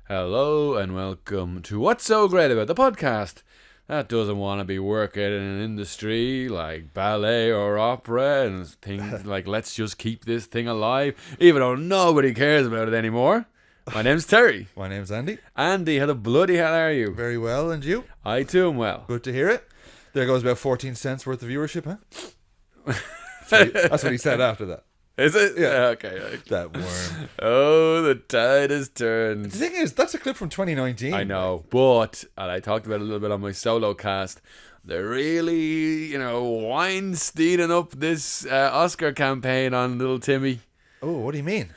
Hello and welcome to What's So Great About the Podcast that doesn't want to be working in an industry like ballet or opera and things like let's just keep this thing alive even though nobody cares about it anymore. My name's Terry. My name's Andy. Andy, how the bloody hell are you? Very well, and you? I too am well. Good to hear it. There goes about 14 cents worth of viewership, huh? That's what he said after that. Is it? Yeah. Okay. Right. That worm. Oh, the tide has turned. The thing is, that's a clip from 2019. I know, but, and I talked about it a little bit on my solo cast, they're really, Weinsteining up this Oscar campaign on little Timmy. Oh, what do you mean?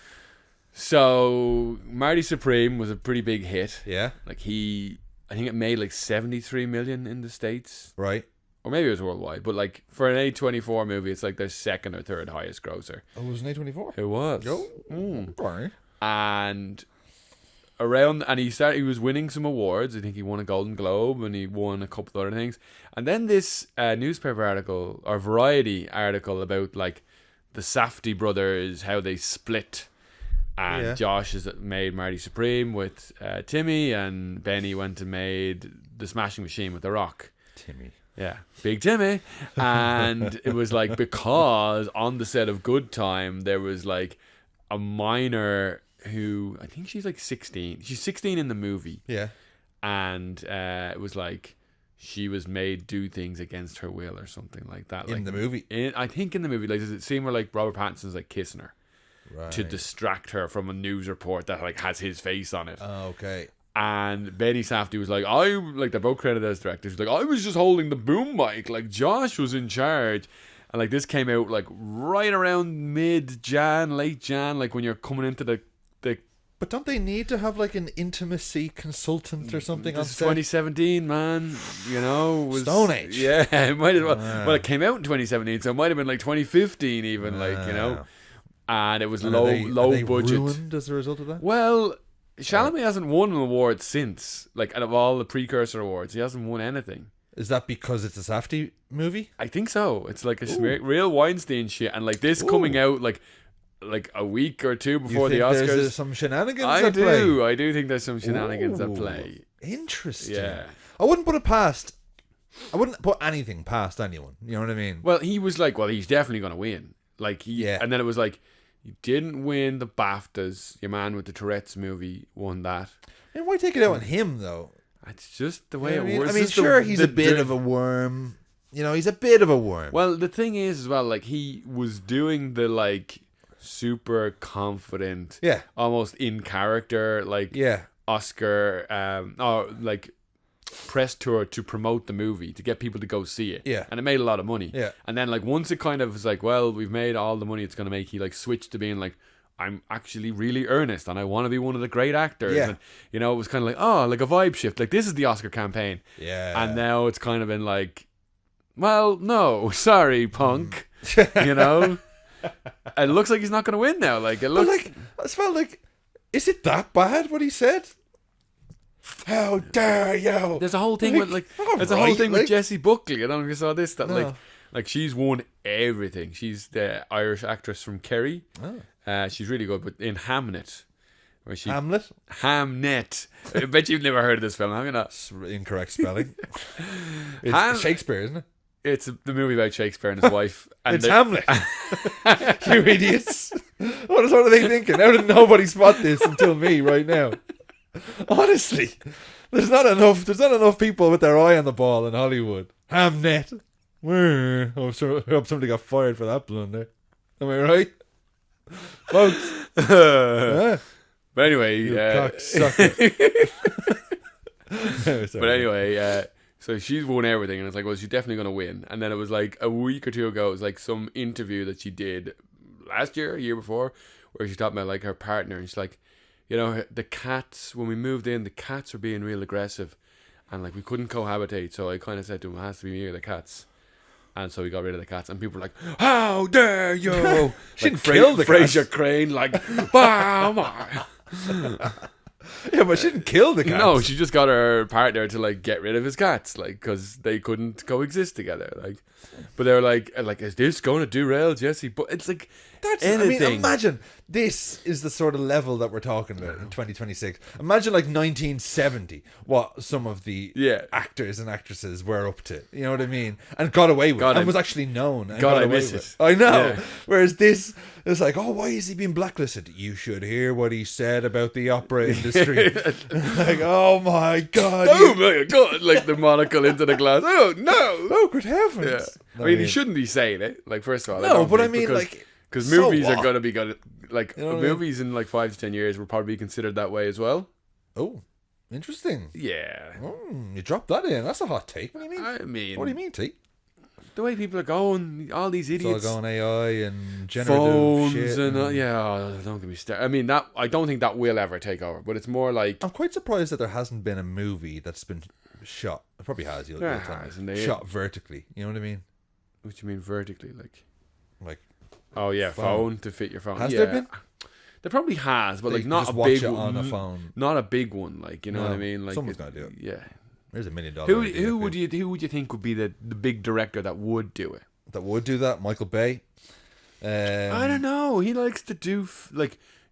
So, Marty Supreme was a pretty big hit. Yeah. I think it made like 73 million in the States. Right. Or maybe it was worldwide, but like for an A24 movie, it's like their second or third highest grosser. Oh, it was an A24? It was. Oh, sorry. And he was winning some awards. I think he won a Golden Globe and he won a couple of other things. And then this newspaper article or Variety article about like the SASSHHTT brothers, how they split. And Josh has made Marty Supreme with Timmy, and Benny went and made The Smashing Machine with The Rock. Timmy. Yeah, Big Timmy. And it was like because on the set of Good Time there was like a minor who I think she's like 16. She's 16 in the movie. Yeah. And it was like she was made do things against her will or something like that. In the movie? I think in the movie. Like, there's a scene where like Robert Pattinson's like kissing her. Right. To distract her from a news report that like has his face on it. Oh, okay. And Benny Safdie was like, they're both credited as directors. Like, I was just holding the boom mic. Like, Josh was in charge. And like this came out like right around mid-Jan, late Jan, like when you're coming into the But don't they need to have like an intimacy consultant or something on this is set? 2017, man. Was Stone Age. Yeah, it might as well. Well, it came out in 2017, so it might have been like 2015 even, And it was low are budget. Ruined as a result of that? Well, Chalamet hasn't won an award since. Like, out of all the precursor awards, he hasn't won anything. Is that because it's a SASSHHTT movie? I think so. It's like a real Weinstein shit, and like this coming out like a week or two before the Oscars. There's some shenanigans at play? I do think there's some shenanigans at play. Interesting. Yeah. I wouldn't put anything past anyone. You know what I mean? Well, he was like, he's definitely going to win. Like, and then it was like, you didn't win the BAFTAs. Your man with the Tourette's movie won that. And why take it out on him, though? It's just the way it works. I mean, sure, he's a bit of a worm. He's a bit of a worm. Well, the thing is, as well, like, he was doing the, like, super confident, almost in character, like, Oscar, or, like, press tour to promote the movie, to get people to go see it. Yeah. And it made a lot of money. Yeah. And then, like, once it kind of was like, well, we've made all the money it's going to make, he, like, switched to being like, I'm actually really earnest and I want to be one of the great actors. Yeah. And, it was kind of like, like a vibe shift. Like, this is the Oscar campaign. Yeah. And now it's kind of been like, well, no, sorry, punk. It looks like he's not going to win now. Like, it looks I felt like, is it that bad what he said? How dare you? There's a whole thing with with Jessie Buckley. I don't know if you saw this. That like she's won everything. She's the Irish actress from Kerry. Oh. She's really good. But in Hamnet, where she Hamnet. I bet you've never heard of this film, have you not? Incorrect spelling. It's Shakespeare, isn't it? It's the movie about Shakespeare and his wife. And it's Hamlet. You idiots! What are they thinking? How did nobody spot this until me right now? Honestly, there's not enough people with their eye on the ball in Hollywood. Hamnet. I hope somebody got fired for that blunder. Am I right, folks? But anyway, cocksucker. But anyway, so she's won everything, and it's like, well, she's definitely going to win. And then it was like a week or two ago, it was like some interview that she did last year, a year before, where she talked about like her partner, and she's like, the cats, when we moved in, the cats were being real aggressive, and like we couldn't cohabitate, so I kind of said to him, it has to be me or the cats. And so we got rid of the cats, and people were like, how dare you? She didn't kill the cats. Fraser Crane, like, bam. Yeah, but she didn't kill the cats. No, she just got her partner to like get rid of his cats, like, because they couldn't coexist together. Like, but they were like, is this going to derail Jessie? But it's like, That's, anything. I mean, imagine this is the sort of level that we're talking about in 2026. Imagine like 1970, what some of the actors and actresses were up to. You know what I mean? And got away with it. And was actually known. And got I away miss with it. I know. Yeah. Whereas this is like, oh, why is he being blacklisted? You should hear what he said about the opera industry. Like, oh my God. Oh my God. Like the monocle into the glass. Oh no. Oh, good heavens. Yeah. I mean, he shouldn't be saying it. Like, first of all. No, but I mean, like... Because movies so are going to be good. Like, you know movies in like 5 to 10 years will probably be considered that way as well. Oh, interesting. Yeah. You dropped that in. That's a hot take. What do you mean? I mean... What do you mean, T? The way people are going, all these idiots. It's all going AI and generative phones shit. And don't get me started. I mean, I don't think that will ever take over, but it's more like... I'm quite surprised that there hasn't been a movie that's been shot. It probably has. You'll tell me. Shot vertically. You know what I mean? What do you mean vertically? Like... Oh yeah, phone to fit your phone. Has there been? There probably has, but like not just a watch big it one. on a phone. Not a big one, like, you know what I mean. Like, someone's gonna do it. Yeah, there's $1 million. Who would you think would be the big director that would do it? That would do that? Michael Bay. I don't know. He likes to do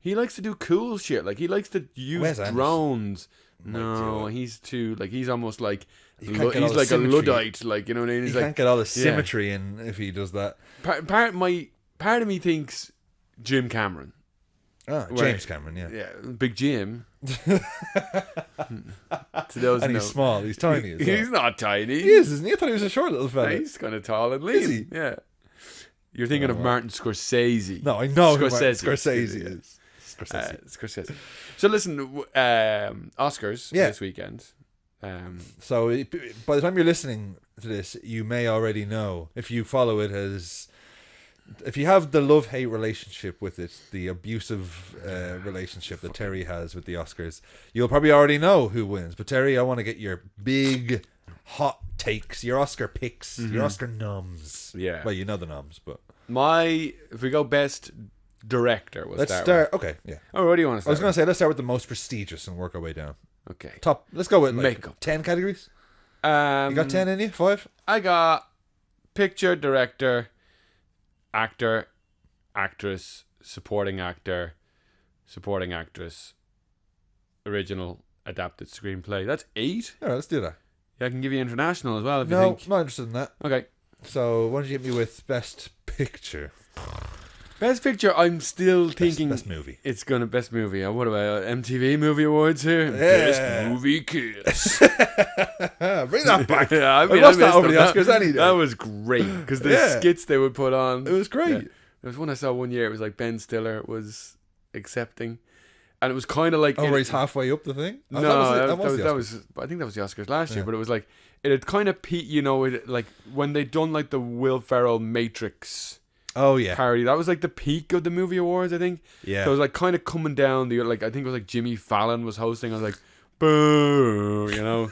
he likes to do cool shit. Like, he likes to use drones. No, he's too like he's almost like he's like a Luddite. Like, you know what I mean. He can't get all the symmetry in if he does that. Part of me thinks Jim Cameron. James Cameron, yeah, Big Jim. And he's small. He's tiny. He's not tiny. He is, isn't he? I thought he was a short little fella. He's kind of tall and lean. Is he? Yeah. You're thinking of Martin Scorsese. No, I know who Scorsese is. Scorsese. So listen, Oscars this weekend. So by the time you're listening to this, you may already know, if you follow it if you have the love-hate relationship with it, the abusive relationship that Terry has with the Oscars, you'll probably already know who wins. But Terry, I want to get your big, hot takes, your Oscar picks, your Oscar noms. Yeah. Well, you know the noms, but... If we go best director, let's start. Okay, yeah. Oh, what do you want to start? I was going to say, let's start with the most prestigious and work our way down. Okay. Let's go with makeup. 10 categories. You got 10 in you? 5? I got picture, director, actor, actress, supporting actor, supporting actress, original adapted screenplay. That's 8. All right, let's do that. Yeah, I can give you international as well if you think. No, not interested in that. Okay. So why don't you hit me with best picture? Best picture, I'm still thinking best movie. It's gonna best movie. What about MTV Movie Awards here? Yeah. Best movie kiss. Bring that back. Yeah, I watched that over the Oscars any day. That was great because the skits they would put on. It was great. Yeah. There was one I saw one year. It was like Ben Stiller was accepting, and it was kind of like where he's halfway up the thing. No, that was I think that was the Oscars last year. But it was like it had kind of peaked. You know, like when they'd done like the Will Ferrell Matrix. Oh yeah, parody. That was like the peak of the movie awards, I think. Yeah. So it was like kind of coming down. I think it was like Jimmy Fallon was hosting. I was like, boo, you know.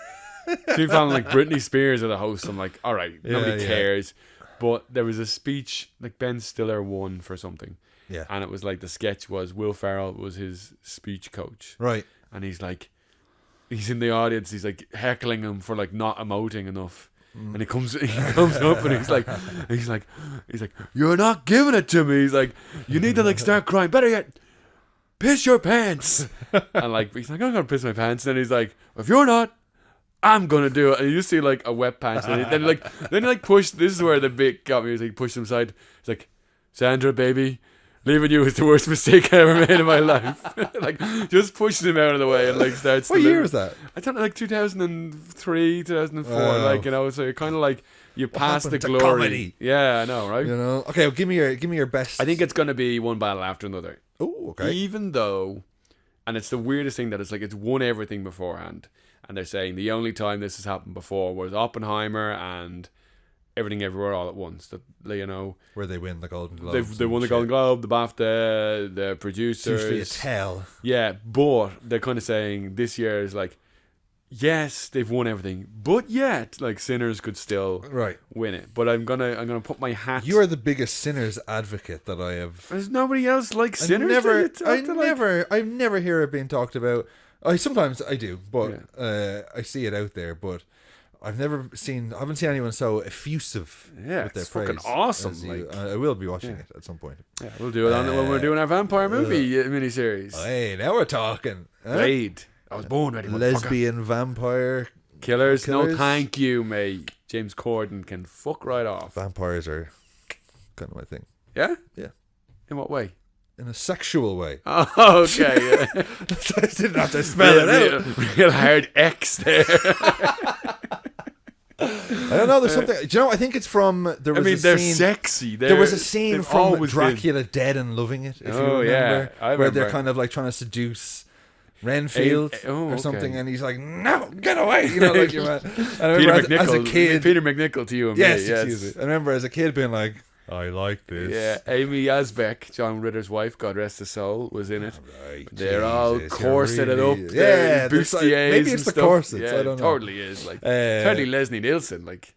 Jimmy Fallon, like Britney Spears are the host. I'm like, all right, nobody cares. But there was a speech, like Ben Stiller won for something. Yeah. And it was like the sketch was Will Ferrell was his speech coach. Right. And he's in the audience. He's like heckling him for like not emoting enough. And he comes up and he's like, you're not giving it to me. He's like, you need to like start crying. Better yet, piss your pants. And like, he's like, I'm gonna piss my pants. And then he's like, if you're not, I'm gonna do it. And you see like a wet pants. And then he pushed. This is where the bit got me. He pushed him aside. He's like, Sandra, baby, leaving you is the worst mistake I ever made in my life. Like, just pushes him out of the way and like starts. What year was that? I don't know, like 2003, 2004. Like, you know, so you're kind of like you pass the glory. Comedy? Yeah, I know, right? You know. Okay, well, give me your best. I think it's gonna be one battle after another. Oh, okay. Even though, and it's the weirdest thing that it's like it's won everything beforehand, and they're saying the only time this has happened before was Oppenheimer and Everything Everywhere All at Once. That, you know, where they win the Golden Globe. They won the Golden Globe, the BAFTA, the producers. Seems to be a tell. Yeah, but they're kind of saying this year is like, yes, they've won everything, but yet like Sinners could still win it. But I'm gonna put my hat. You are the biggest Sinners advocate that I have. There's nobody else like Sinners. I never hear it being talked about. Sometimes I do, but I see it out there, but I haven't seen anyone so effusive Yeah, with their it's fucking praise awesome. as you. Like, I will be watching it at some point. yeah, we'll do it when we're doing our vampire movie miniseries. Hey, now we're talking. Huh? Blade. I was born ready. Lesbian vampire Killers. No, thank you, mate. James Corden can fuck right off. Vampires are kind of my thing. Yeah? Yeah. In what way? In a sexual way. Oh, okay. Yeah. I didn't have to spell it out. Real hard X there. I don't know. There's something. Do you know? I think it's from. There was they're scene, sexy. There was a scene from Dracula Dead and Loving It. If you remember, yeah, I remember. Where they're kind of like trying to seduce Renfield or something, and he's like, "No, get away!" You know, like you're mad. I remember as a kid, Peter McNichol to you and yes, me. Yes, excuse me. I remember as a kid being like, "I like this." Yeah, Amy Yazbek, John Ritter's wife, God rest his soul, was in it. Right, they're all corseted really, up. Yeah, bustiers maybe it's the stuff. corsets. Yeah, I don't know. It totally is. Like totally Leslie Nielsen. Like,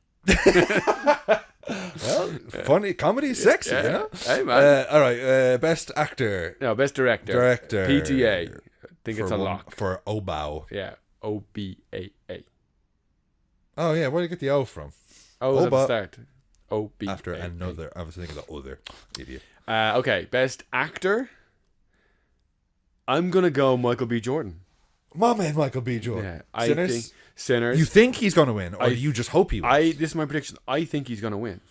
well, funny comedy is sexy, you know. Hey man. All right, best actor. No, best director. PTA. I think it's a lock for Obao. Yeah, OBAA. Oh yeah, where do you get the O from? Oh, at the start. OB after another. I was thinking of the other idiot. Okay, best actor. I'm gonna go Michael B. Jordan. My man, Michael B. Jordan. Yeah, I think Sinners. You think he's gonna win, or you just hope he wins? This is my prediction. I think he's gonna win.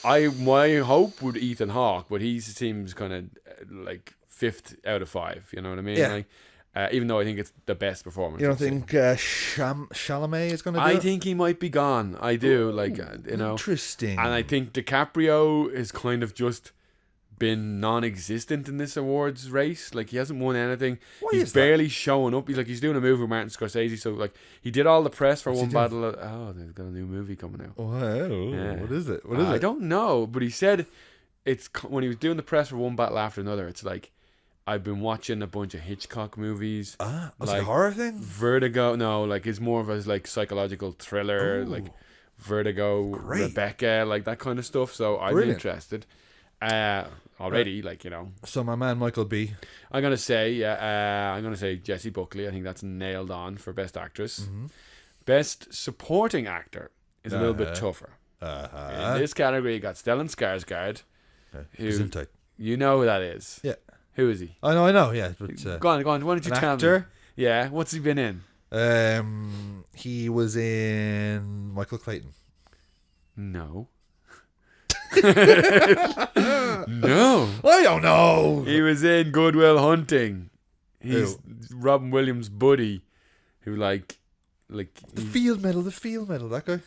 My hope would Ethan Hawke, but he seems kind of like 5th out of 5. You know what I mean? Yeah. Like, even though I think it's the best performance. You don't think Chalamet is going to do it? I think he might be gone. I do. Like, you know. Interesting. And I think DiCaprio is kind of just been non-existent in this awards race. Like, he hasn't won anything. He's barely showing up. He's doing a movie with Martin Scorsese. So, like, he did all the press for One Battle of... Oh, they've got a new movie coming out. Wow. Yeah. What is it? I don't know. But he said it's when he was doing the press for One Battle After Another, it's like, I've been watching a bunch of Hitchcock movies. Like a horror thing? Vertigo. No, like it's more of a like psychological thriller, like Vertigo, Great. Rebecca, like that kind of stuff. So I'm interested. Already, like, you know. So my man Michael B. I'm gonna say Jessie Buckley. I think that's nailed on for best actress. Mm-hmm. Best supporting actor is a little bit tougher. In this category, you got Stellan Skarsgård. Who, you know who that is? Yeah. Who is he? I know, yeah. But, go on. Why don't you tell me? Yeah, what's he been in? He was in Michael Clayton. No. No. I don't know. He was in Good Will Hunting. He's Robin Williams' buddy, who like the field medal, that guy.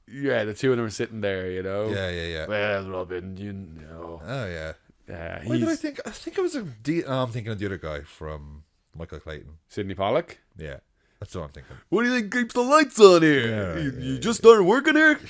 Yeah, the two of them are sitting there, you know. Yeah. Well, Robin, you know. Oh yeah. Why did I think? I think it was I'm thinking of the other guy from Michael Clayton. Sidney Pollack? Yeah. That's what I'm thinking. What do you think keeps the lights on here? You just started working here?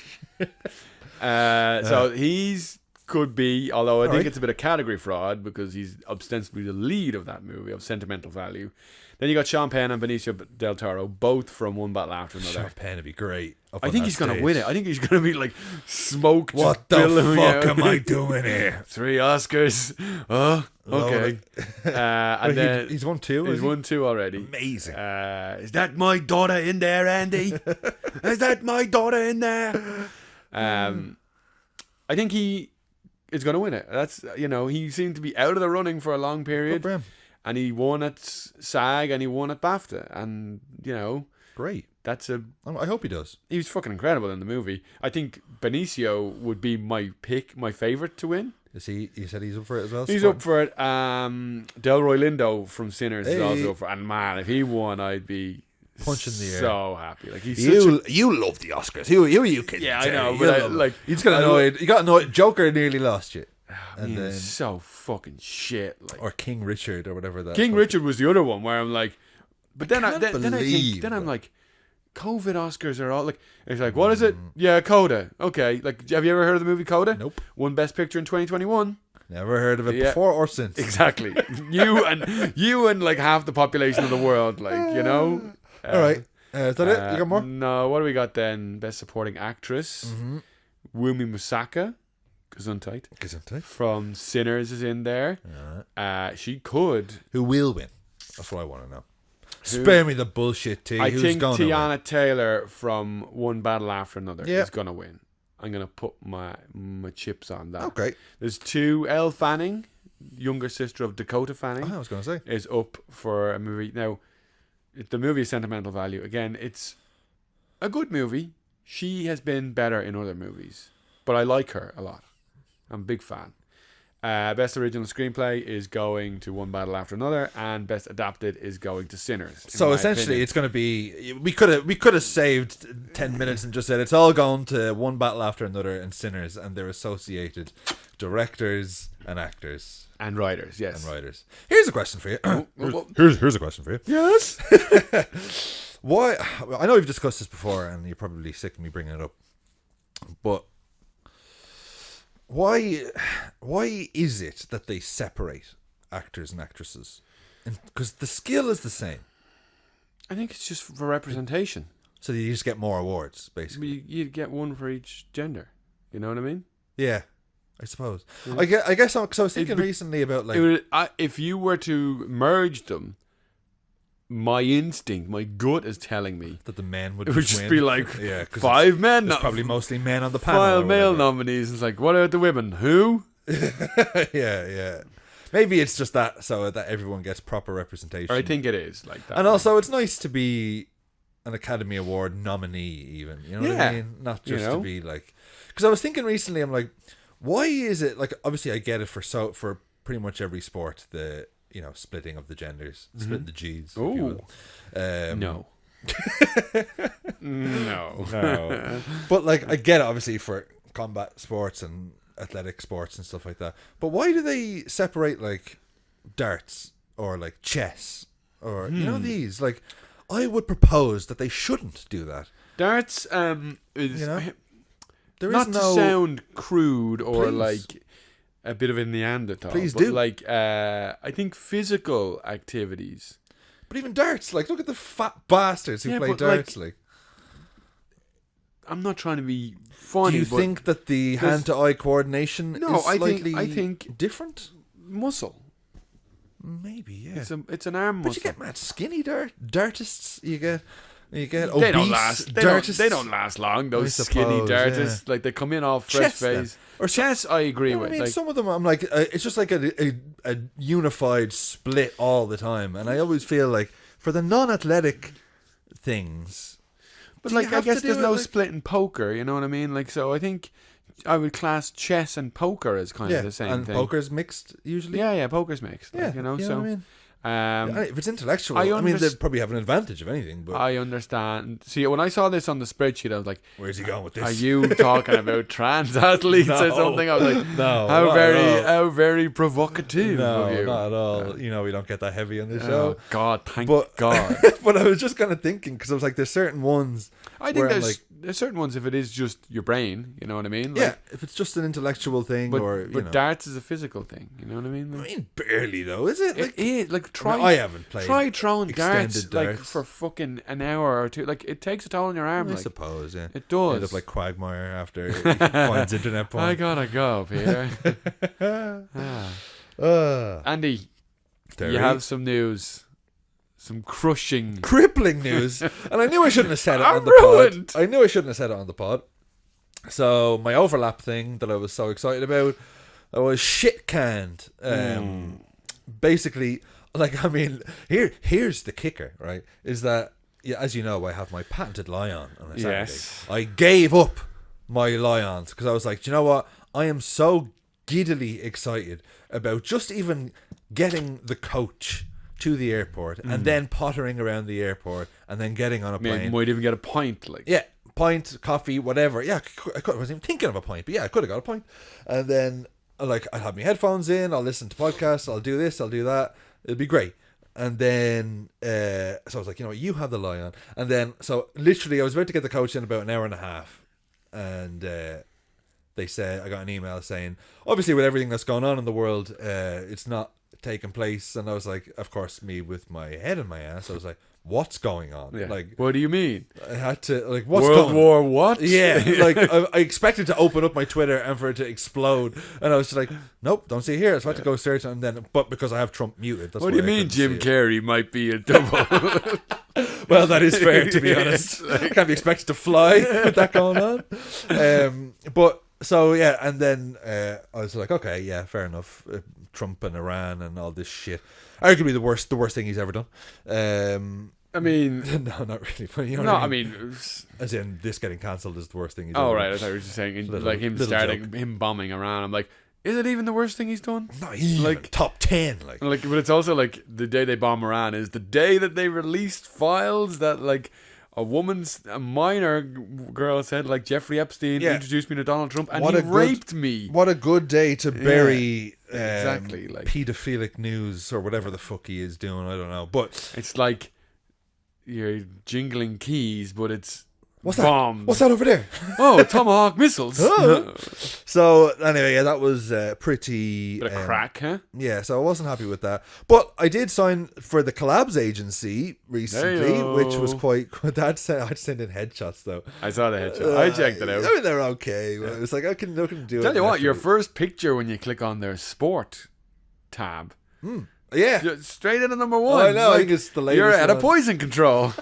So he's could be, although I think it's a bit of category fraud because he's ostensibly the lead of that movie of sentimental value. Then you got Sean Penn and Benicio del Toro, both from One Battle After Another. Sean Penn would be great. I think he's going to win it. I think he's going to be like smoked. What the fuck am I doing here? 3 Oscars. Oh, okay. And then he's won 2. He's won 2 already. Amazing. Is that my daughter in there, Andy? Is that my daughter in there? I think he is going to win it. That's, you know, he seemed to be out of the running for a long period. Good for him. And he won at SAG and he won at BAFTA. And, you know. Great. I hope he does. He was fucking incredible in the movie. I think Benicio would be my pick, my favourite to win. Is he? You said he's up for it as well? He's up for it. Delroy Lindo from Sinners is also up for it. And man, if he won, I'd be punching the air. So happy. Like he's you love the Oscars. Who are you kidding? Yeah, I know. But you just got annoyed. You got annoyed. Joker nearly lost you. And then so fucking shit. Like, or King Richard or whatever that. King Richard was the other one where I'm like, but then I'm like, COVID Oscars are all like, it's like, what is it? Yeah, Coda. Okay, like, have you ever heard of the movie Coda? Nope. Won Best Picture in 2021. Never heard of it before or since. Exactly. you and like half the population of the world, like, you know. All right. Is that it? You got more? No. What do we got then? Best Supporting Actress. Wumi Musaka. Gesundheit. From Sinners is in there. She could. Who will win? That's what I want to know. Spare me the bullshit, T. I Who's think gonna win? Tiana Taylor from One Battle After Another Yeah. is going to win. I'm going to put my chips on that. Okay. There's 2. Elle Fanning, younger sister of Dakota Fanning, I was going to say. is up for a movie. Now, the movie is sentimental value. Again, it's a good movie. She has been better in other movies, but I like her a lot. I'm a big fan. Best original screenplay is going to One Battle After Another, and best adapted is going to Sinners. So essentially, it's going to be. We could have saved 10 minutes and just said it's all going to One Battle After Another and Sinners and their associated directors and actors and writers. Yes, and writers. Here's a question for you. Here's a question for you. Yes. Why? I know we've discussed this before, and you're probably sick of me bringing it up, but why is it that they separate actors and actresses? Because the skill is the same. I think it's just for representation. So you just get more awards, basically. You'd get one for each gender. You know what I mean? Yeah, I suppose. Yeah. I guess because I was thinking recently about if you were to merge them, my instinct, my gut is telling me that the men would. It would just win. be like 5 men. There's probably mostly men on the panel. 5 male nominees. It's like, what about the women? Who? yeah. Maybe it's just that so that everyone gets proper representation. I think it is like that. And also, it's nice to be an Academy Award nominee, even. You know what I mean? Not just to be like. Because I was thinking recently, I'm like, why is it like? Obviously, I get it for pretty much every sport. The splitting of the genders, splitting the G's. Oh, no. No. But like, I get it, obviously, for combat sports and athletic sports and stuff like that. But why do they separate like darts or like chess or these? Like, I would propose that they shouldn't do that. Darts is there not is to sound crude or like a bit of a Neanderthal. Please but do. Like, I think physical activities. But even darts, like, look at the fat bastards who play darts. Like, I'm not trying to be funny. Do you think that the hand-to-eye coordination is slightly I think different? Muscle. Maybe, yeah. It's an arm muscle. But you get mad skinny dartists. You get they obese don't last. dartists. They don't last long. Those skinny dartists, like they come in off fresh face. Or chess, I agree with. I mean, like, some of them, I'm like, it's just like a unified split all the time, and I always feel like for the non-athletic things, but like I guess there's no split in poker. You know what I mean? Like, so I think I would class chess and poker as kind of the same thing. And poker's mixed usually. Yeah, poker's mixed. Like, you know what I mean? If it's intellectual, I mean, they'd probably have an advantage of anything. But I understand. See, when I saw this on the spreadsheet, I was like, "Where's he going with this? Are you talking about trans athletes or something?" I was like, "No, how very provocative no, of you." Not at all. We don't get that heavy on the show. Oh God, thank God. But I was just kind of thinking because I was like, there's certain ones. I think there's certain ones if it is just your brain, you know what I mean? Like, if it's just an intellectual thing, but darts is a physical thing, you know what I mean? Like, I mean, barely though, is it? It is. Like, I haven't played. Try throwing darts like darts for fucking an hour or two. Like, it takes a toll on your arm. I suppose, yeah, it does. End up like Quagmire after he finds internet porn. I gotta go, Peter. Andy, you have some news. Some crippling news, and I knew I shouldn't have said it on the pod. I knew I shouldn't have said it on the pod. So my overlap thing that I was so excited about, I was shit canned. Basically, like, I mean, here's the kicker, right? Is that as you know, I have my patented Lion on a Saturday. Yes. I gave up my Lions because I was like, do you know what? I am so giddily excited about just even getting the coach to the airport and then pottering around the airport and then getting on a plane. You might even get a pint, like pint, coffee, whatever. Yeah, I wasn't even thinking of a pint, but yeah, I could have got a pint. And then like I'll have my headphones in, I'll listen to podcasts, I'll do this, I'll do that. It'll be great. And then so I was like, you have the Lion. And then so literally I was about to get the coach in about an hour and a half, and they said I got an email saying obviously with everything that's going on in the world, it's not taking place. And I was like, of course, me with my head in my ass, I was like, what's going on? Yeah. Like, what do you mean? I had to, like, what's World going War what? Yeah, like, I expected to open up my Twitter and for it to explode. And I was just like, nope, don't see it here. So I had to go search and then, but because I have Trump muted. That's what do you why I mean couldn't Jim see it. Carrey might be a double? Well, that is fair, to be honest. I can't be expected to fly with that going on. But, so, yeah, and then I was like, okay, yeah, fair enough. Trump and Iran and all this shit. Arguably the worst thing he's ever done. I mean, no, not really. But you know no, what I mean, as in this getting cancelled is the worst thing he's oh ever right, done. I thought you were just saying Little- like him little starting, joke. him bombing Iran. I'm like, is it even the worst thing he's done? Not even Like- top 10. Like, But it's also like the day they bomb Iran is the day that they released files that like a minor girl said like Jeffrey Epstein introduced me to Donald Trump and he raped me. What a good day to bury exactly, like pedophilic news or whatever the fuck he is doing. I don't know, but it's like you're jingling keys, but it's what's bombs. that? What's that over there? Oh, Tomahawk missiles. Oh. So anyway, yeah, that was pretty. Bit of crack, huh? Yeah, so I wasn't happy with that, but I did sign for the collabs agency recently, Hey-o. which was quite. I'd send in headshots though. I saw the headshot. I checked it out. I mean, they're okay. But it was like I can do it. Tell you what, your naturally. first picture when you click on their sport tab, Yeah. you're straight into number one. I know. I think it's the latest. You're out of one. poison control.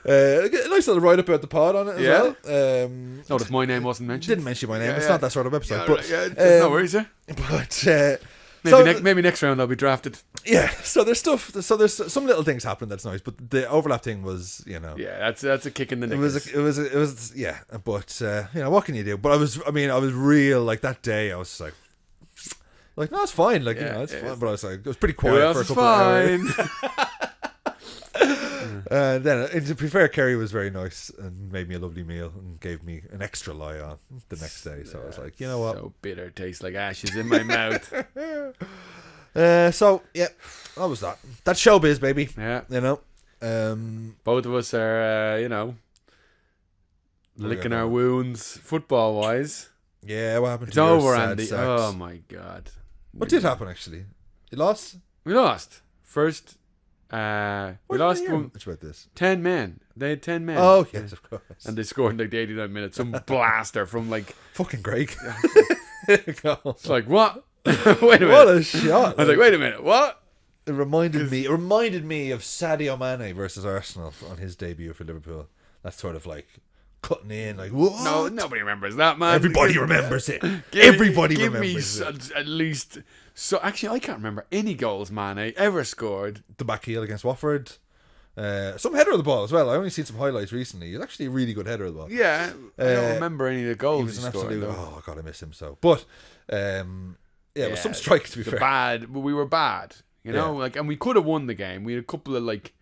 A nice little write up about the pod on it as Yeah. well. Notice my name wasn't mentioned. Didn't mention my name. It's Yeah. not that sort of episode. But no worries, yeah. but Maybe next round I'll be drafted. yeah. So there's stuff. So there's some little things happening that's nice. But the overlap thing was, Yeah, that's a kick in the It knickers. was yeah. But what can you do? But I was real like that day. I was just like no, it's fine. Like it's fine. But I was like, it was pretty Who quiet else for a is couple of hours. fine? And then, and to be fair, Kerry was very nice and made me a lovely meal and gave me an extra lie on the next day. So I was like, you know what? So bitter, tastes like ashes in my mouth. So yeah, that was that. That's showbiz, baby. Yeah, Both of us are, licking our wounds football wise. Yeah, what happened? It's to your over, sad Andy. sacks? Oh my god, What did happen actually? You lost. we lost first. We lost one, Much about this? 10 men. They had 10 men. Oh yes, of course. And they scored in like the 89 minutes. Some blaster from like, Fucking Greg. it's like, what? Wait a minute. What a shot! I was like, wait a minute, what? It reminded me of Sadio Mane versus Arsenal on his debut for Liverpool. That's sort of like cutting in, like what? No, nobody remembers that, man. Everybody remembers it. Give Everybody me remembers it. at least. So actually, I can't remember any goals Mane ever scored. The back heel against Watford. Some header of the ball as well. I only seen some highlights recently. He's actually a really good header of the ball. Yeah, I don't remember any of the He goals was he an scored. absolute. though. Oh god, I miss him so. But it was some strikes to be fair. Bad, but we were bad. You know, Yeah. like, and we could have won the game. We had a couple of like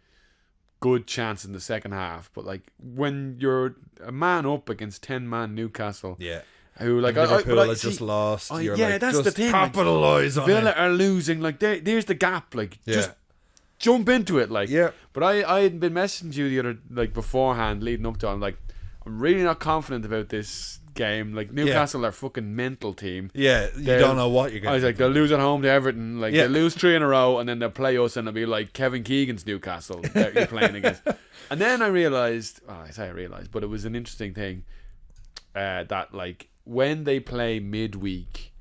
good chances in the second half, but like when you're a man up against 10-man Newcastle, Yeah. who like And Liverpool but had just lost. You're yeah, like, that's just the thing. Like, capitalise on Villa it. are losing. Like there's the gap. Like Yeah. just jump into it. Like Yeah. But I had been messaging you the other like beforehand, leading up to it. I'm like, I'm really not confident about this game. Like Newcastle are a fucking mental team. Yeah, you don't know what you're getting. I was like, they'll lose at home to Everton. Like Yeah. they'll lose 3 in a row, and then they'll play us, and it'll be like Kevin Keegan's Newcastle that you're playing against. And then I realised, but it was an interesting thing that like when they play midweek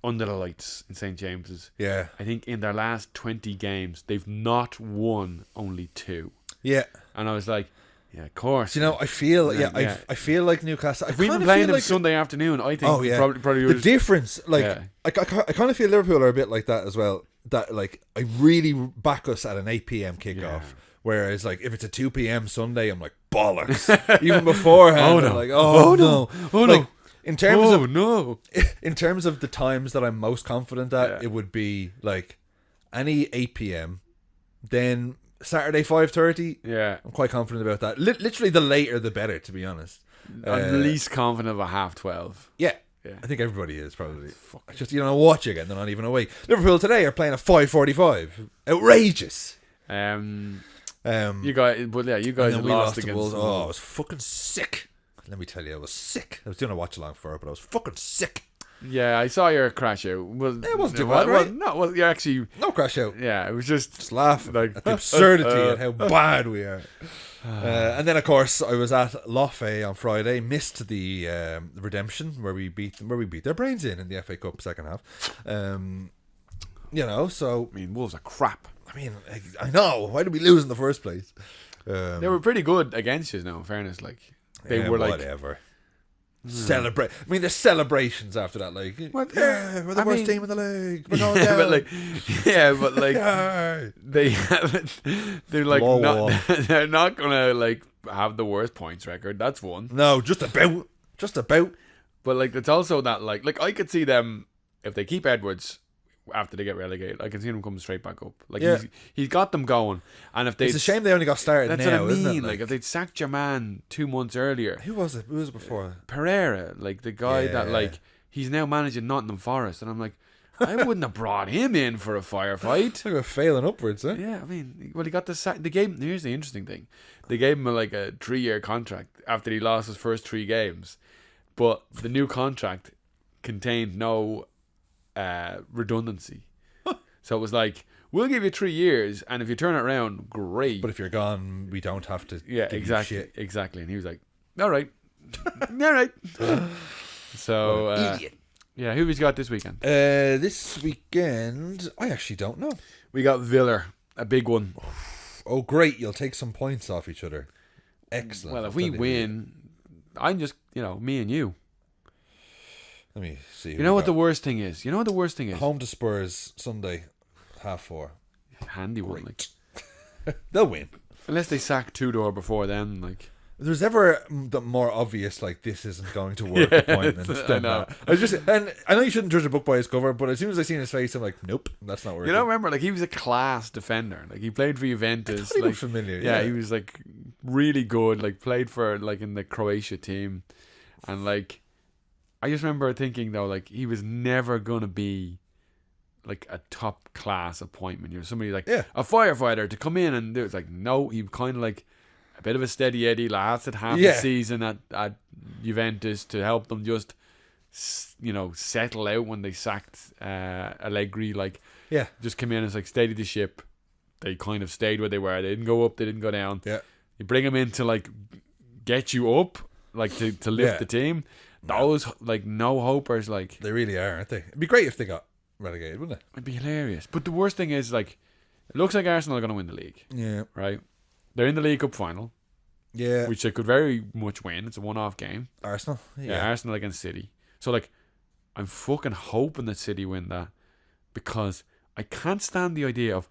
under the lights in St James's, Yeah. I think in their last 20 games they've not won only 2. Yeah. And I was like, yeah, of course. Do you know, I feel Yeah. I feel like Newcastle. If we've been playing them Sunday afternoon, I think probably the would. difference, like Yeah. I kind of feel Liverpool are a bit like that as well. That like I really back us at an 8 p.m. kickoff. Yeah. Whereas like if it's a 2 p.m. Sunday, I'm like bollocks. Even beforehand, Oh, no. I'm like oh no. no. In terms of no. in terms of the times that I'm most confident at, it would be like any 8 p.m. Then Saturday 5:30. Yeah. I'm quite confident about that. Literally, the later the better, to be honest. I'm least confident of a 12:30. Yeah. Yeah. I think everybody is probably. Just you don't know what you're getting. They're not even awake. Liverpool today are playing at 5:45. Outrageous. You guys, but yeah, you guys And then lost to against. Wolves. Oh, I was fucking sick. Let me tell you, I was sick. I was doing a watch along for it, but I was fucking sick. Yeah, I saw your crash out. Well, It wasn't too bad, right? Well, you're actually... No crash out. Yeah, it was just Laugh like at the absurdity and how bad we are. And then, of course, I was at Lough on Friday. Missed the redemption where we beat their brains in the FA Cup second half. So I mean, Wolves are crap. I mean, I know. Why did we lose in the first place? They were pretty good against you, now, in fairness. Like, they were like... Whatever. Celebrate. I mean, there's celebrations after that. Like, we're the worst team in the league. We're going down. but they're like they're not gonna like have the worst points record. That's one. No, just about. But like, it's also that like I could see them if they keep Edwards after they get relegated. I can see them coming straight back up. Like he's got them going. And if they, it's a shame they only got started. That's now, what I mean. Isn't it? Like if they'd sacked your man 2 months earlier. Who was it? Who was it before? Pereira, like the guy that like he's now managing Nottingham Forest, and I'm like, I wouldn't have brought him in for a firefight. They were failing upwards, huh? Yeah, I mean, well, he got the sack. They gave. Here's the interesting thing: they gave him a 3-year contract after he lost his first 3 games, but the new contract contained no redundancy. So it was like, we'll give you 3 years, and if you turn it around, great. But if you're gone, we don't have to. Yeah, give exactly, you shit. exactly. And he was like, all right, all right. So, idiot. Yeah, who we've got this weekend? This weekend, I actually don't know. We got Villa, a big one. Oh, great! You'll take some points off each other. Excellent. Well, if we win, I'm just me and you. Let me see. You know what the worst thing is? Home to Spurs Sunday, 4:30. Handy one, like. They'll win. Unless they sack Tudor before then, like. If there's ever the more obvious, like, this isn't going to work appointments than that. And I know you shouldn't judge a book by his cover, but as soon as I seen his face, I'm like, nope, that's not working. You don't remember, like, he was a class defender. Like, he played for Juventus. He looked familiar. Yeah, he was like really good. Like, played for like in the Croatia team, and like, I just remember thinking though, like, he was never gonna be like a top class appointment. You know, somebody like a firefighter to come in and do it. It's like, no, he kind of like a bit of a steady Eddie, lasted half a season at Juventus to help them just settle out when they sacked Allegri. Like, just come in and like steady the ship. They kind of stayed where they were. They didn't go up, they didn't go down. Yeah, you bring them in to like get you up, like to lift the team. Those like no hopers, like they really are, aren't they? It'd be great if they got relegated, wouldn't it? It'd be hilarious. But the worst thing is, like, it looks like Arsenal are going to win the league. Yeah, right. They're in the League Cup final. Yeah, which they could very much win. It's a one-off game. Arsenal, Arsenal against City. So like, I'm fucking hoping that City win that, because I can't stand the idea of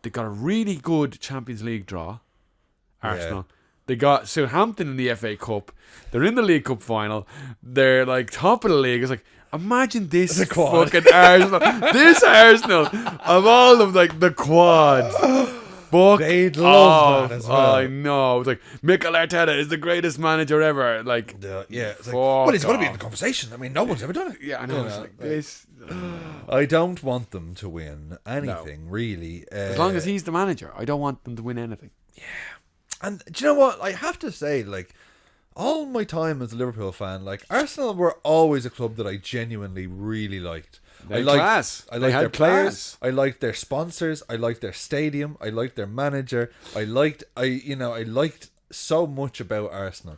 they got a really good Champions League draw. Arsenal. They got Southampton in the FA Cup. They're in the League Cup final. They're like top of the league. It's like, imagine this fucking Arsenal. This Arsenal of all of them, like the quad. Fuck. They'd love that as well. I know. It's like, Mikel Arteta is the greatest manager ever. Like, it's like, well, he's got to be in the conversation. I mean, no one's ever done it. Yeah, I know. It's like this. I don't want them to win anything, really. As long as he's the manager, I don't want them to win anything. Yeah. And do you know what? I have to say, like, all my time as a Liverpool fan, like, Arsenal were always a club that I genuinely really liked. I liked their players. I liked their sponsors. I liked their stadium. I liked their manager. I liked so much about Arsenal.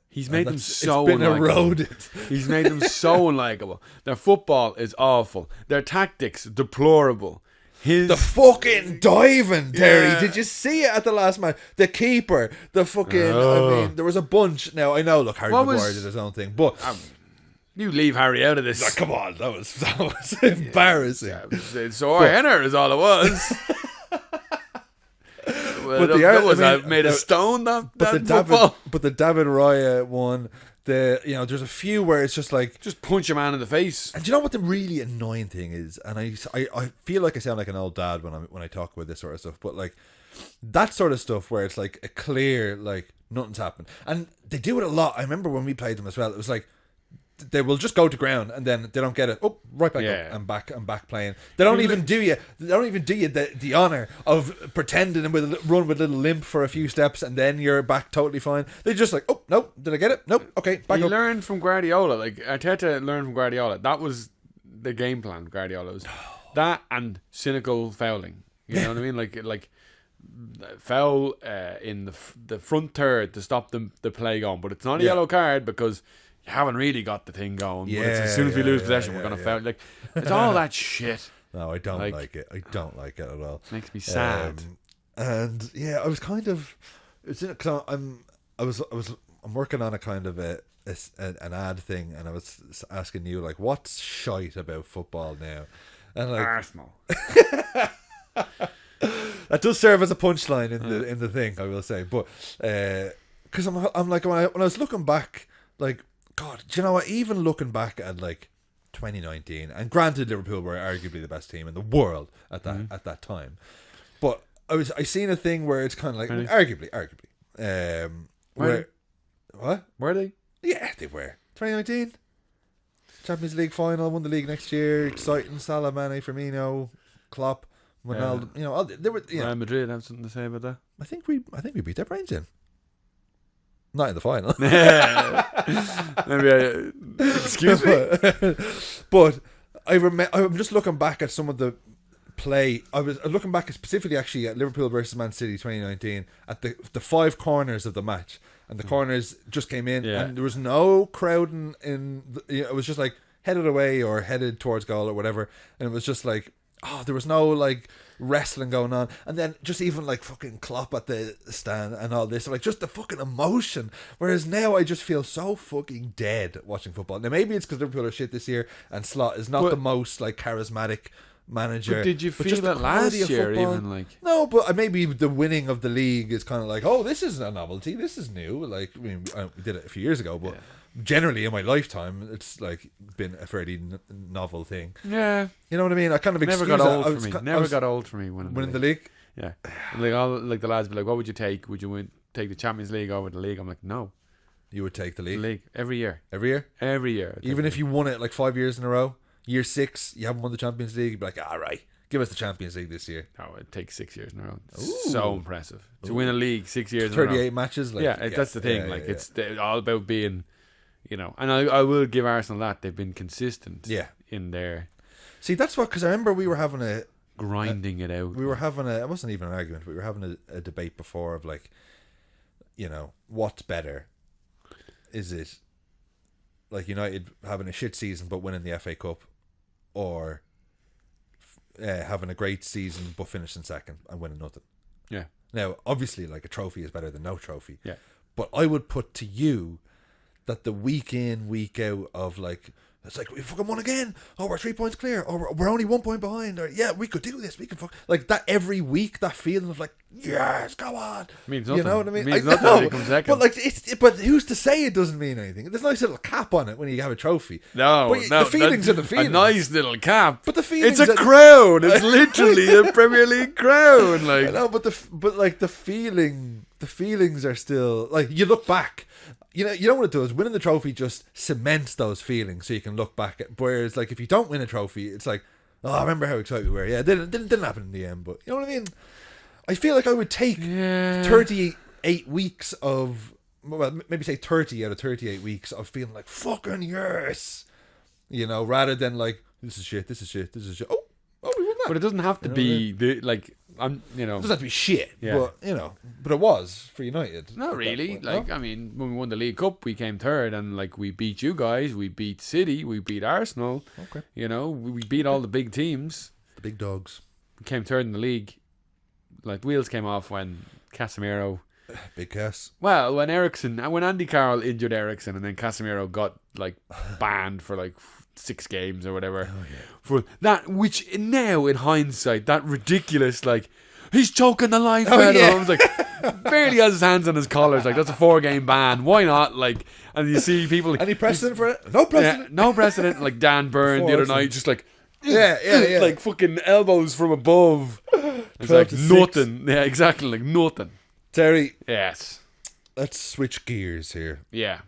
He's made them so it's been unlikable. Eroded. He's made them so unlikable. Their football is awful. Their tactics deplorable. The fucking diving, Terry. Did you see it at the last match? The keeper, the fucking. I mean, there was a bunch. Now I know. Look, Harry Maguire did his own thing, but you leave Harry out of this. Oh, come on, that was embarrassing. It's sore Henner is all it was. Well, but made of stone. But the David Raya one. There's a few where it's just like, just punch a man in the face. And do you know what the really annoying thing is? And I feel like I sound like an old dad when I talk about this sort of stuff, but like that sort of stuff where it's like a clear, like, nothing's happened, and they do it a lot. I remember when we played them as well. It was like they will just go to ground and then they don't get it. Oh, right back up and back playing. They don't even do you. They don't even do you the honor of pretending and run with a little limp for a few steps and then you're back totally fine. They just like, oh no, did I get it? Nope. Okay, back up. He learned from Guardiola. Like Arteta learned from Guardiola. That was the game plan. Guardiola's that and cynical fouling. You know what I mean? Like foul in the front third to stop the play going, but it's not a yellow card because you haven't really got the thing going. But it's as soon as we lose possession, we're gonna foul. Like it's all that shit. No, I don't like it. I don't like it at all. Makes me sad. And yeah, I was kind of because I'm working on a kind of an ad thing, and I was asking you like, what's shite about football now? And like Arsenal. That does serve as a punchline in the thing, I will say. But because I'm like when I was looking back, like God, do you know what? Even looking back at like 2019, and granted Liverpool were arguably the best team in the world at that time, but I seen a thing where it's kind of like arguably. What were they? Yeah, they were 2019 Champions League final, won the league next year, exciting. Salah, Mane, Firmino, Klopp, Ronaldo. You know, they were. Real Madrid have something to say about that. I think we beat their brains in. Not in the final. Maybe excuse me. But I'm just looking back at some of the play. I was looking back specifically actually at Liverpool versus Man City 2019 at the 5 corners of the match, and the corners just came in and there was no crowding in. It was just like headed away or headed towards goal or whatever, and it was just like there was no like wrestling going on, and then just even like fucking Klopp at the stand and all this, like just the fucking emotion. Whereas now I just feel so fucking dead watching football. Now maybe it's because Liverpool are shit this year and Slot is not the most like charismatic manager. But did you feel that last year even like? No, but maybe the winning of the league is kind of like, oh, this is a novelty, this is new. Like I mean, we did it a few years ago, but generally in my lifetime it's like been a fairly novel thing. Yeah, you know what I mean. I kind of never got old for me. Never got old for me winning the league. Yeah, like the lads be like, what would you take? Would you take the Champions League over the league? I'm like, no. You would take the league. Every year. Every year. Even if you won it like 5 years in a row. Year 6, you haven't won the Champions League. You'd be like, all right, give us the Champions League this year. Oh, it takes 6 years in a row. It's so impressive to win a league 6 years. 38 matches. Like, that's the thing. It's all about being, you know. And I will give Arsenal that they've been consistent. Yeah. In their. See, that's what, because I remember we were having grinding it out. We were having it wasn't even an argument. We were having a debate before of like, you know, what's better? Is it like United having a shit season but winning the FA Cup, or having a great season but finishing second and winning nothing? Yeah. Now, obviously, like a trophy is better than no trophy. Yeah. But I would put to you that the week in, week out of like, it's like, we fucking won again. Oh, we're 3 points clear. Or we're only 1 point behind. Or yeah, we could do this. We can fuck. Like that every week, that feeling of like, yes, go on. Means nothing. You know what I mean? It means nothing when you come second. But like, but who's to say it doesn't mean anything? There's a nice little cap on it when you have a trophy. No, the feelings are the feelings. A nice little cap. But the feelings. It's a crown. It's literally a Premier League crown. Like, I know, but the feelings are still like, you look back. You know what it does? Winning the trophy just cements those feelings, so you can look back at. Whereas, like, if you don't win a trophy, it's like, oh, I remember how excited we were. Yeah, it didn't happen in the end, but you know what I mean. I feel like I would take 38 weeks of, well, maybe say 30 out of 38 weeks of feeling like fucking yes, you know, rather than like this is shit. Oh, we won that. But it doesn't have to be the like. It doesn't have to be shit, but but it was for United. Not really. Like, no? I mean, when we won the League Cup, we came third, and like we beat you guys, we beat City, we beat Arsenal. Okay, you know, we beat all the big teams, the big dogs. We came third in the league. Like, wheels came off when Casemiro. Big Cass. Well, when Andy Carroll injured Ericsson, and then Casemiro got like banned for like 6 games or whatever. Oh, yeah. For that, which now in hindsight, that ridiculous, like, he's choking the life out of him. It's like, barely has his hands on his collars. Like, that's a 4-game ban. Why not? Like, and you see people. Any precedent for it? No precedent. No precedent. Like Dan Byrne the other night, just like, yeah. like fucking elbows from above. It's like nothing. Yeah, exactly. Like nothing. Terry. Yes. Let's switch gears here. Yeah.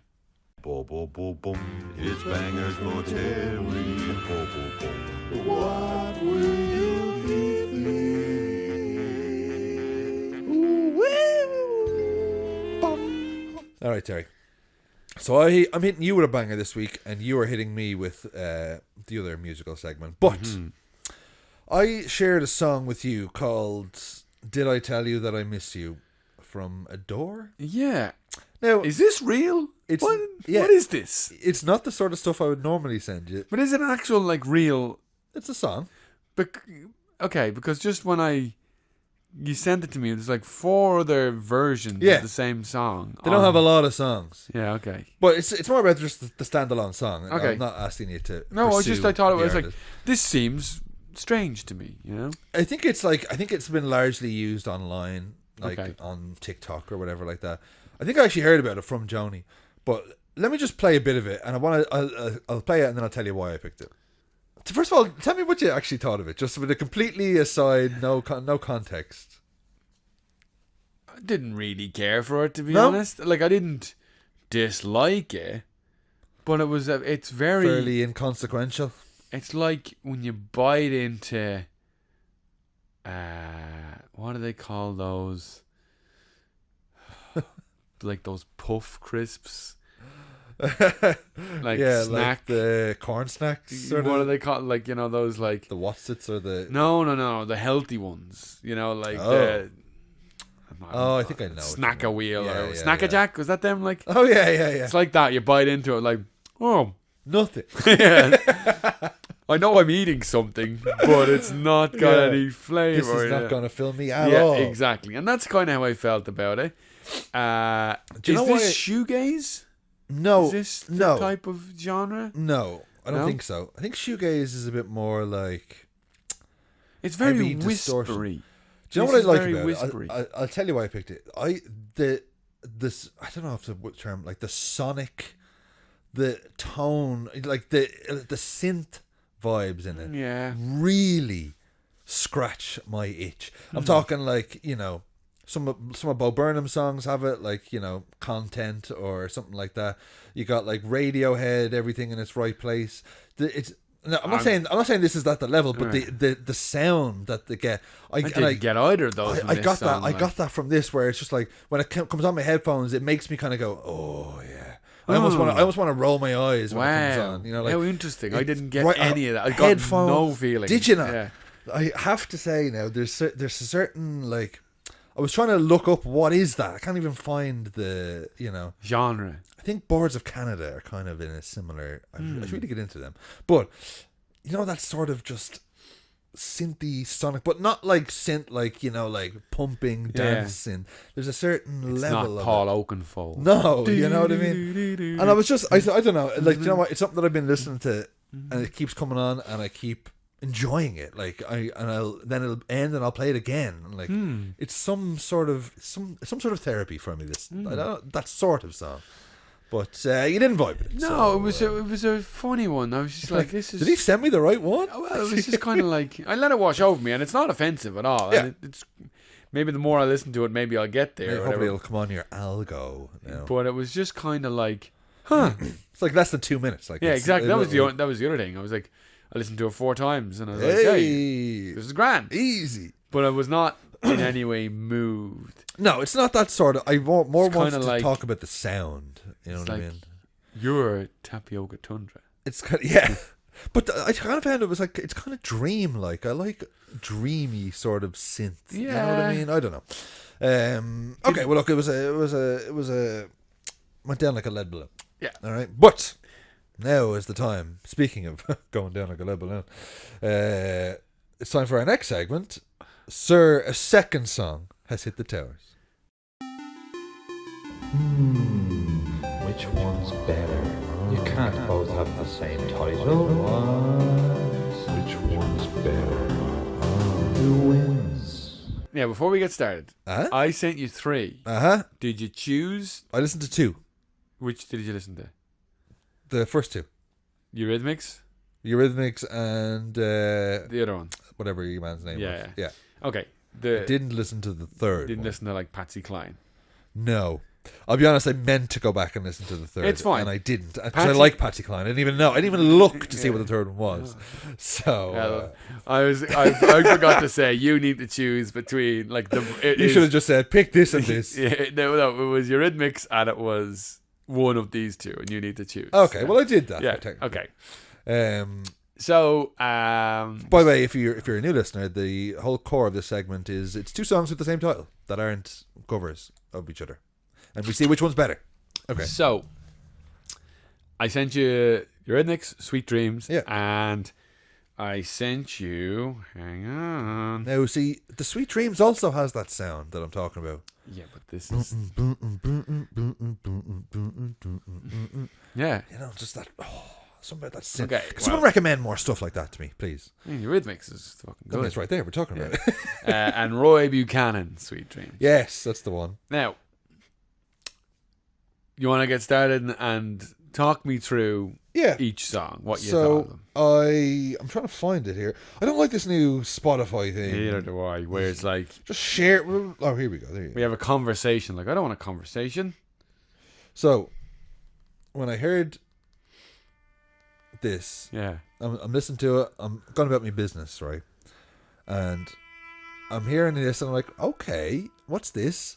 Bo bo bo boom, it's bangers for Terry. Bo bo boom. What will you give me? All right, Terry. So I'm hitting you with a banger this week, and you are hitting me with the other musical segment. But I shared a song with you called "Did I Tell You That I Miss You" from Adore. Yeah. Now, Is this real? It's- What? yeah. What is this? it's not the sort of stuff I would normally send you. But is it an actual like real? It's a song. Okay, because just when you sent it to me, there's like 4 other versions Yeah. of the same song. They don't have a lot of songs, Yeah. Okay. but it's more about just the standalone song. Okay. I'm not asking you to. No, I thought it the was like artist. this seems strange to me. You know. I think it's been largely used online, like Okay. on TikTok or whatever like that. I think I actually heard about it from Joni, but let me just play a bit of it, and I'll play it, and then I'll tell you why I picked it. First of all, tell me what you actually thought of it, just with a completely aside, no context. I didn't really care for it, to be No? honest. Like I didn't dislike it, but it's very. Fairly inconsequential. It's like when you bite into. What do they call those? Like those puff crisps. Like yeah, snack. like the corn snacks. Sort What of. do they call? Like those like. The Watsits or the. No, the healthy ones. Like Oh. the. Oh, I think I know. what you Snacker mean. wheel Yeah, or yeah, Snacker yeah. Jack. Was that them? Like Oh yeah. it's like that. You bite into it like, oh, Nothing. yeah. I know I'm eating something, but it's not got Yeah. any flavor. This is not yeah. going to fill me at Yeah, all. exactly, and that's kind of how I felt about it. Do you know this why- shoegaze? No, Is this the no, type of genre? no. I don't No? think so. I think shoegaze is a bit more like. It's very Heavy distortion. whispery. Do you know This what I is like very about whispery. it? I'll tell you why I picked it. I don't know if the what term, like the sonic, the tone, like the synth vibes in it. Yeah. Really scratch my itch. Hmm. I'm talking like some of Bo Burnham's songs have it, like Content or something like that. You got like Radiohead, Everything in Its Right Place. I'm not saying this is at the level, but the sound that they get. I didn't get either of those. I got that. I got that from this, where it's just like when it comes on my headphones, it makes me kind of go, oh yeah. I almost want to roll my eyes when it comes on. Like how interesting! I didn't get right, any of that. I got headphones. no feeling. Did you not? Yeah. I have to say now, there's a certain like. I was trying to look up what is that. I can't even find the Genre. I think Boards of Canada are kind of in a similar. I should really get into them, but that sort of just synthy sonic, but not like synth, like like pumping, dancing. There's a certain It's level not of Paul it. Oakenfold. No, you know what I mean. And I was just, I don't know, like you know what? It's something that I've been listening to, and it keeps coming on, and I keep enjoying it. Like then it'll end, and I'll play it again. And like it's some sort of therapy for me. That sort of song. But you didn't vibe with it. No, so, it was a funny one. I was just like, this is. Did he send me the right one? Well, it was just kind of like I let it wash over me, and it's not offensive at all. Yeah. And it's maybe the more I listen to it, maybe I'll get there. Maybe or hopefully whatever. it'll come on your algo. But it was just kind of like, huh? It's like less than 2 minutes. Like Yeah, it's exactly. a That was little- the other thing. I was like, I listened to it 4 times, and I was like, hey, Hey, this is grand. easy. But I was not in any way moved. No, it's not that sort of. I more It's want kinda to like- talk about the sound. You know It's what I like- mean? You're tapioca tundra. It's kind of, yeah, but I kind of found it was like it's kind of dream-like. I like dreamy sort of synth. You know what I Yeah. mean? I don't know. Okay, well look, it was a went down like a lead balloon. Yeah. All right, but now is the time. Speaking of going down like a lead balloon, it's time for our next segment. Sir, a second song has hit the towers. Which one's better? You can't both have the same title. Which one's better? Who wins? Yeah, before we get started, I sent you 3. Did you choose? I listened to 2. Which did you listen to? The first 2. Eurythmics? Eurythmics and The other one. whatever your man's name Yeah, was. Yeah. Okay. I didn't listen to the third Didn't one. listen to like Patsy Cline. No. I'll be honest, I meant to go back and listen to the third. It's fine. And I didn't. Because I like Patsy Cline. I didn't even know. I didn't even look to see what the third one was. So... I forgot to say, you need to choose between, like, you should have just said, pick this and this. No, it was Eurythmics and it was one of these two, and you need to choose. Okay, well, I did that. Yeah, okay. So, by the way, if you're a new listener, the whole core of this segment is it's two songs with the same title that aren't covers of each other, and we see which one's better. Okay. So, I sent you Eurythmics, Sweet Dreams, and I sent you. Hang on. Now, see, the Sweet Dreams also has that sound that I'm talking about. Yeah, but this is. Yeah. You know, just that. Something about that synth. Okay, Can someone recommend more stuff like that to me, please? Eurythmics is fucking good. It's right there. We're talking about it. And Roy Buchanan, Sweet Dreams. Yes, that's the one. Now, you want to get started and talk me through each song, what you thought of them. I'm trying to find it here. I don't like this new Spotify thing. Neither do I, where it's like... Just share... Oh, here we go. There you go. We have a conversation. Like, I don't want a conversation. So, when I heard this, I'm listening to it. I'm going about my business, right? And I'm hearing this, and I'm like, okay, what's this?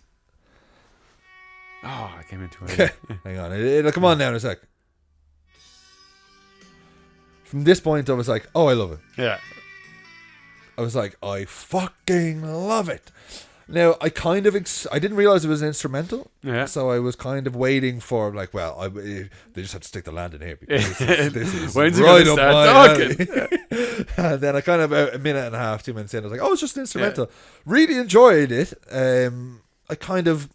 Oh, I came into it. Hang on, it'll come on now in a sec. From this point, I was like, oh, I love it. Yeah. I was like, I fucking love it. Now, I kind of... I didn't realize it was an instrumental. Yeah. So I was kind of waiting for, like, well, they just had to stick the land in here. Because this is When's right you up start my talking? alley. And then I kind of, about a minute and a half, 2 minutes in, I was like, oh, it's just an instrumental. Really enjoyed it. I kind of...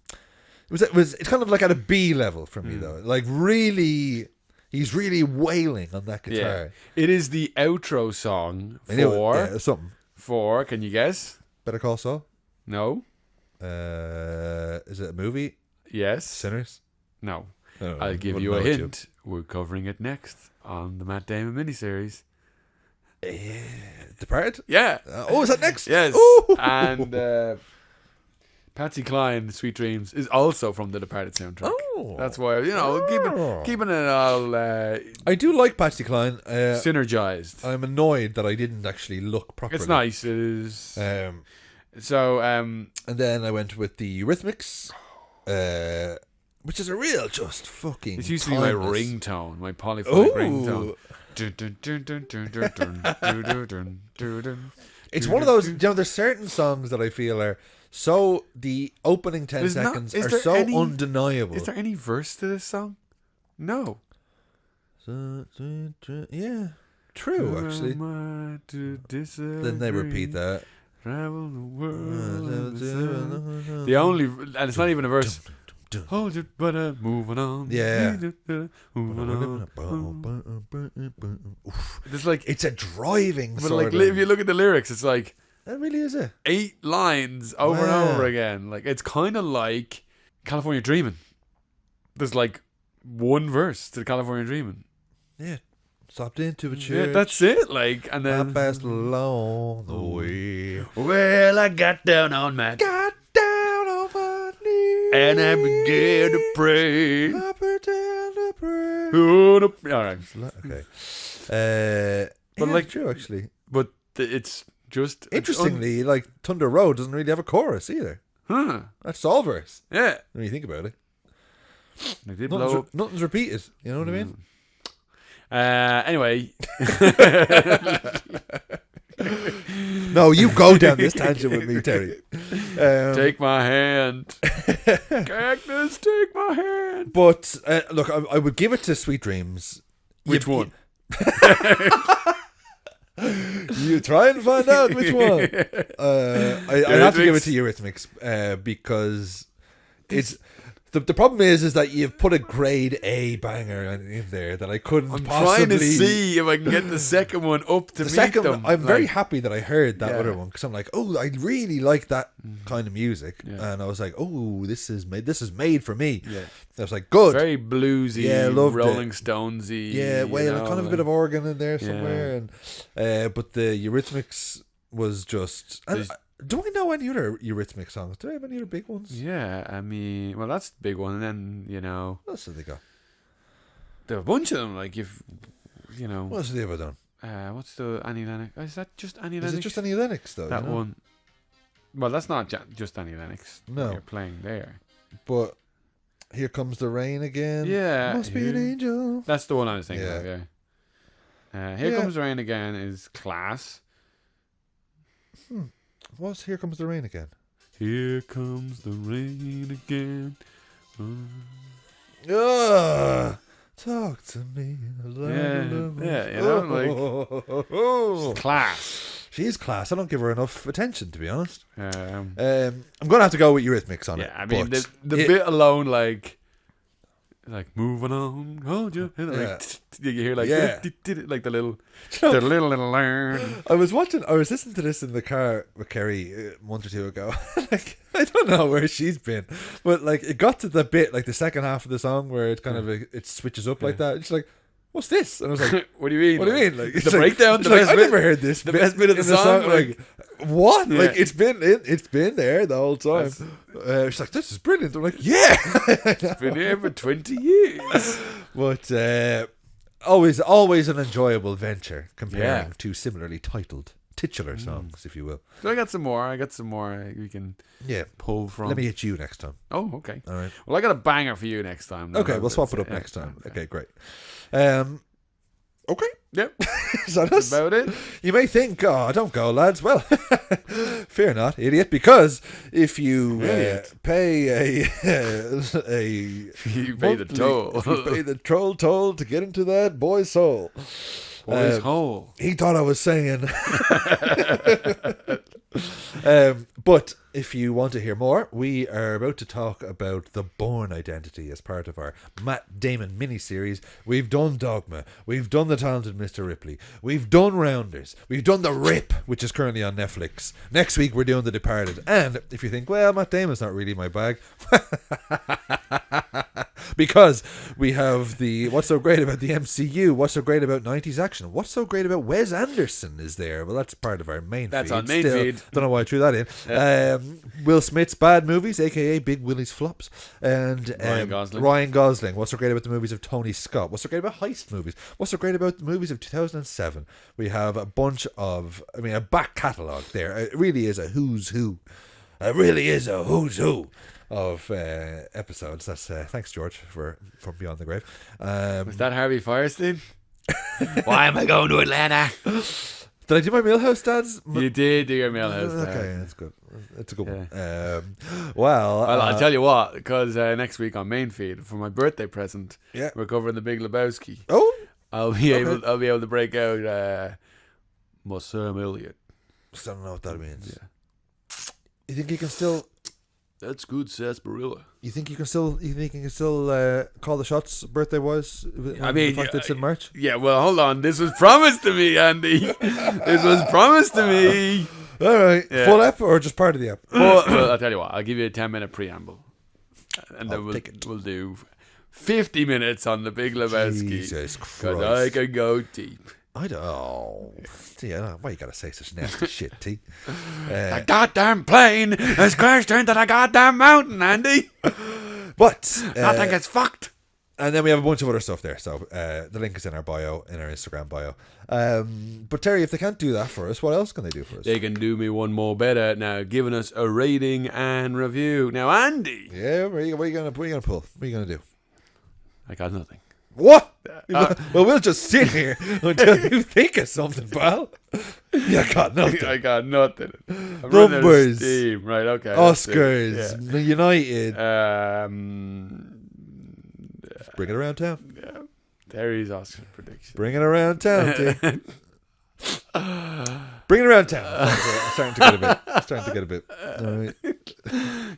It's kind of like at a B level for me, though. Like, really... He's really wailing on that guitar. Yeah. It is the outro song something. For, can you guess? Better Call Saul? No. Is it a movie? Yes. Sinners? No. Oh, I'll give you a hint. We're covering it next on the Matt Damon miniseries. Departed? Yeah. Is that next? Yes. Ooh. And Patsy Cline, Sweet Dreams, is also from the Departed soundtrack. Oh. That's why, keeping it all I do like Patsy Cline. synergized. I'm annoyed that I didn't actually look properly. It's nice. It is. And then I went with the Eurythmics, which is a real just fucking... It used to be my ringtone, my polyphonic ringtone. It's one of those... there's certain songs that I feel are... So the opening 10 seconds are so undeniable. Is there any verse to this song? No. Yeah. True, actually. Then they repeat that. Travel the world. The only... And it's not even a verse. Hold it, but moving on. Yeah. Moving on. It's like... It's a driving But sort like, of... if you look at the lyrics, it's like... That really is it. 8 lines over and over again. Like, it's kind of like California Dreamin'. There's like one verse to California Dreamin'. Yeah. Stopped into a church. Yeah, that's it. Like, and then I passed along the way. Well, I got down on my knees and I began to pray. I pretend to pray. All right. Okay. But like, true actually. But it's just interestingly, like Thunder Road doesn't really have a chorus either. Huh? That's all verse. Yeah. When you think about it, nothing's repeated. You know what I mean? Anyway. No, you go down this tangent with me, Terry. Take my hand. Cactus, take my hand. But look, I would give it to Sweet Dreams. Which one? You try and find out which one. I have to give it to Eurythmics because it's the problem is that you've put a grade A banger in there that I couldn't possibly... trying to see if I can get the second one up to meet them. I'm very happy that I heard that other one because I'm like, oh, I really like that kind of music, and I was like, oh, this is made for me. Yeah. I was like, good, very bluesy, Rolling Stonesy. Yeah, kind of a bit of organ in there somewhere, and but the Eurythmics was just. Do I know any other Eurythmics songs? Do I have any other big ones? Yeah, I mean, well, that's the big one. And then, What else have they got? there are a bunch of them. Like, if, What else have they ever done? what's the Annie Lennox? Is that just Annie Is Lennox? it just Annie Lennox, though? That one. Well, that's not just Annie Lennox. No. You're playing there. But Here Comes the Rain again. Yeah. Must be an angel. That's the one I was thinking Yeah. of, yeah. Here Comes the Rain again is class. What's Here Comes the Rain again? Here comes the rain again. Talk to me. Class. She's class. I don't give her enough attention, to be honest. Um, I'm going to have to go with Eurythmics on it. Yeah, I mean, but the bit alone, like moving on, hold you. You hear like the little, I was listening to this in the car with Kerry a month or two ago. Like, I don't know where she's been, but like it got to the bit, like the second half of the song where it kind of it switches up like that. It's like, what's this? And I was like, what do you mean? What do you mean? Like, The breakdown, the best I bit? never heard this. The best bit of the song, Like, what? Yeah. Like, it's been there the whole time. She's like, this is brilliant. I'm like, yeah. It's been here for 20 years. But always an enjoyable venture comparing Yeah. to similarly titled titular songs, if you will. So I got some more we can Yeah. pull from. Let me hit you next time. Oh, okay. All right. Well, I got a banger for you next time. Okay, we'll swap it up next time. Okay, great. Okay. Yep. Is that That's us? about it. You may think, oh, don't go, lads. Well, fear not, idiot, because if you pay a You pay the monthly- toll. if you pay the troll toll to get into that boy's soul. Boy's hole. He thought I was saying. But if you want to hear more, we are about to talk about the Bourne Identity as part of our Matt Damon miniseries. We've done Dogma. We've done The Talented Mr. Ripley. We've done Rounders. We've done The Rip, which is currently on Netflix. Next week, we're doing The Departed. And if you think, well, Matt Damon's not really my bag, because we have the What's So Great About the MCU, What's So Great About 90s Action, What's So Great About Wes Anderson is there. Well, that's part of our main That's feed. on main Still, feed. Don't know why I threw that in. Will Smith's Bad Movies, aka Big Willie's Flops, and Ryan Gosling. What's So Great About the Movies of Tony Scott? What's So Great About Heist Movies? What's So Great About the Movies of 2007? We have a bunch of, a back catalogue there. It really is a who's who. It really is a who's who of episodes. That's thanks, George, for Beyond the Grave. Was that Harvey Firestein? Why am I going to Atlanta? Did I do my Millhouse dads? You did do your Millhouse. Okay, that's good. That's a good one. Well, I'll tell you what, because next week on main feed for my birthday present, we're covering The Big Lebowski. Oh, I'll be able to break out my Sam Elliott. I don't know what that means. Yeah. You think you can still? That's good sarsaparilla. You think you can still call the shots birthday wise? I mean, the fact that it's in March. Yeah, well, hold on. This was promised to me, Andy. This was promised to me. All right, full app or just part of the app? Well, I'll tell you what. I'll give you a 10-minute preamble, and then we'll do 50 minutes on The Big Lebowski. Jesus Christ! Because I can go deep. I don't. Oh, yeah. Why you gotta say such nasty shit, T? The goddamn plane has crashed into the goddamn mountain, Andy. But I think it's fucked. And then we have a bunch of other stuff there. So the link is in our bio, in our Instagram bio. But Terry, if they can't do that for us, what else can they do for us? They can do me one more better now, giving us a rating and review. Now, Andy. Yeah, what are you gonna pull? What are you gonna do? I got nothing. What? Well, we'll just sit here until you think of something, pal. You got nothing. I got nothing. I'm running out of Numbers. steam. Right, okay. Oscars. Yeah. United. Bring it around town. Yeah. Terry's Oscar prediction. Bring it around town, T. Bring it around town. I'm starting to get a bit. All right.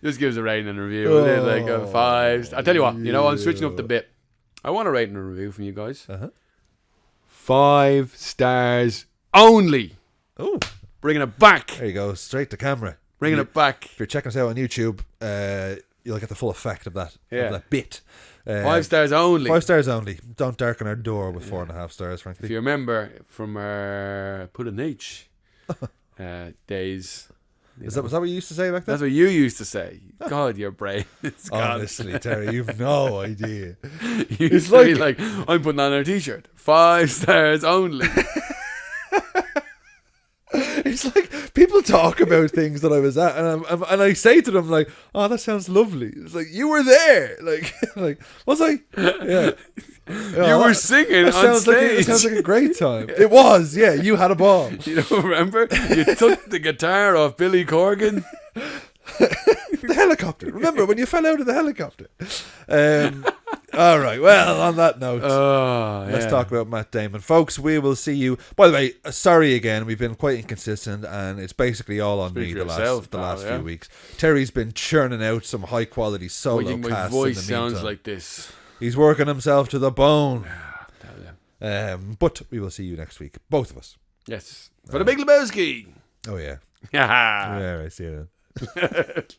Just give us a rating and review. Like a 5. I'll tell you what. I'm switching up the bit. I want a rating and review from you guys. 5 stars only. Oh, bringing it back. There you go, straight to camera. Bringing it back. If you're checking us out on YouTube, you'll get the full effect of that. Yeah. Of that bit. 5 stars only. 5 stars only. Don't darken our door with 4.5 stars, frankly. If you remember from our Put an H days, Was that what you used to say back then? That's what you used to say. God, your brain is gone. Honestly, Terry, you've no idea. You used to be like, I'm putting on a t-shirt. 5 stars only. It's like people talk about things that I was at, and I say to them like, "Oh, that sounds lovely." It's like you were there, like was I? Yeah, You were singing on sounds stage. It sounds like a great time. It was, yeah. You had a ball. You don't remember? You took the guitar off Billy Corgan. The helicopter. Remember when you fell out of the helicopter? All right. Well, on that note, let's talk about Matt Damon, folks. We will see you. By the way, sorry again. We've been quite inconsistent, and it's basically all on me the last few weeks. Terry's been churning out some high quality solo casts. My voice in the meantime. sounds like this. He's working himself to the bone. But we will see you next week, both of us. Yes, for the Big Lebowski. Oh yeah. Yeah. Yeah. I see you then.